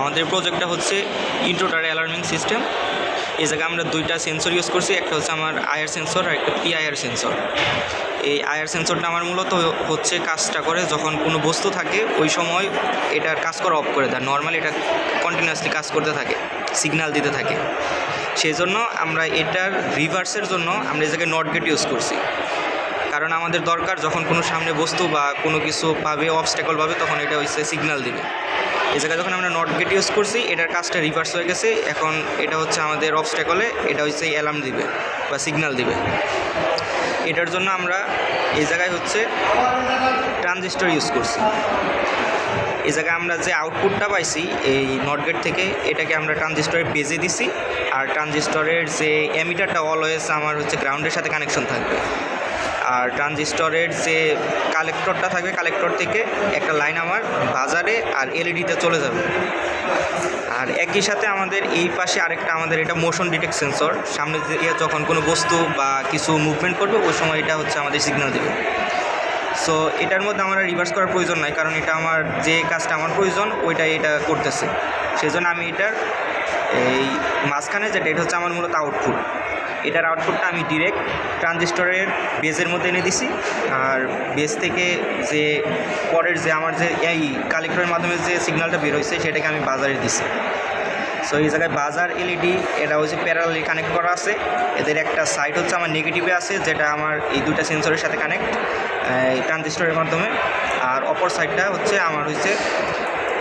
আমাদের প্রজেক্টটা হচ্ছে ইন্ট্রোটার অ্যালার্মিং সিস্টেম। এই জায়গায় আমরা দুইটা সেন্সর ইউজ করছি, একটা হচ্ছে আমার আইআর সেন্সর আর একটা পিআইআর সেন্সর। এই আইআর সেন্সরটা আমার মূলত হচ্ছে কাজটা করে যখন কোনো বস্তু থাকে ওই সময় এটার কাজ করা অফ করে দেয়। নর্মালি এটা কন্টিনিউয়াসলি কাজ করতে থাকে, সিগন্যাল দিতে থাকে। সেই জন্য আমরা এটার রিভার্সের জন্য আমরা এই জায়গায় নট গেট ইউজ করছি, কারণ আমাদের দরকার যখন কোনো সামনে বস্তু বা কোনো কিছু পাবে, অবস্ট্যাকল পাবে, তখন এটা হচ্ছে সিগন্যাল দিবে। এই জায়গায় যখন আমরা নট গেট ইউজ করছি এটার কাজটা রিভার্স হয়ে গেছে। এখন এটা হচ্ছে আমাদের অবস্ট্যাকলে এটা হচ্ছে অ্যালার্ম দিবে বা সিগন্যাল দিবে। এটার জন্য আমরা এই জায়গায় হচ্ছে ট্রানজিস্টর ইউজ করছি। এই জায়গায় আমরা যে আউটপুটটা পাইছি এই নট গেট থেকে, এটাকে আমরা ট্রানজিস্টরের বেজে দিছি। আর ট্রানজিস্টরের যে এমিটারটা অলওয়েজ আমার হচ্ছে গ্রাউন্ডের সাথে কানেকশন থাকবে। আর ট্রানজিস্টরের যে কালেক্টরটা থাকবে, কালেক্টর থেকে একটা লাইন আমার বাজারে আর এলইডিতে চলে যাবে। আর একই সাথে আমাদের এই পাশে আরেকটা আমাদের এটা মোশন ডিটেক্ট সেন্সর, সামনে দিয়ে যখন কোনো বস্তু বা কিছু মুভমেন্ট করবে ওই সময় এটা হচ্ছে আমাদের সিগন্যাল দেবে। সো এটার মধ্যে আমার রিভার্স করার প্রয়োজন নাই, কারণ এটা আমার যে কাজটা আমার প্রয়োজন ওইটাই এটা করতেছে। সেই জন্য আমি এটার এই মাঝখানে যেটা, এটা হচ্ছে আমার মূলত আউটপুট। এটার আউটপুটটা আমি ডিরেক্ট ট্রানজিস্টরের বেজের মধ্যে এনে দিছি। আর বেজ থেকে যে পরের যে আমার যে এই কালেক্টরের মাধ্যমে যে সিগন্যালটা বের হয়েছে সেটাকে আমি বাজারে দিছি। সো এই জায়গায় বাজার এলইডি এটা হচ্ছে প্যারালালি কানেক্ট করা আছে। এদের একটা সাইড হচ্ছে আমার নেগেটিভে আছে, যেটা আমার এই দুইটা সেন্সরের সাথে কানেক্ট এই ট্রানজিস্টরের মাধ্যমে। আর অপর সাইডটা হচ্ছে আমার হচ্ছে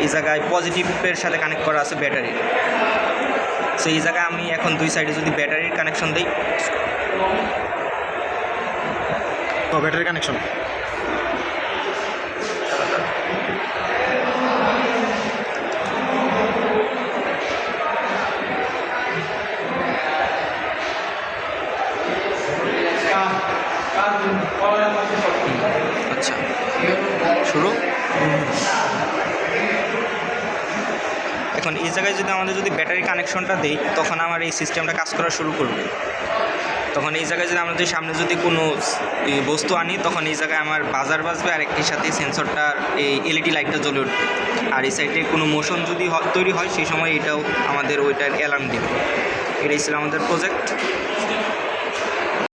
এই জায়গায় পজিটিভের সাথে কানেক্ট করা আছে ব্যাটারি। সো এই জায়গায় আমি এখন দুই সাইডে যদি ব্যাটারির কানেকশন দিই, তো ব্যাটারি কানেকশন আচ্ছা শুরু। এখন এই জায়গায় যদি আমাদের যদি ব্যাটারি কানেকশনটা দেই তখন আমার এই সিস্টেমটা কাজ করা শুরু করবে। তখন এই জায়গায় যদি আমাদের সামনে যদি কোনো বস্তু আনি তখন এই জায়গায় আমার বাজার বাজবে, আর একটির সাথে সেন্সরটার এই এলইডি লাইটটা জ্বলে উঠবে। আর এই সাইডে কোনো মোশন যদি তৈরি হয় সেই সময় এটাও আমাদের ওইটার অ্যালার্ম দিবে। এটাই ছিল আমাদের প্রজেক্ট।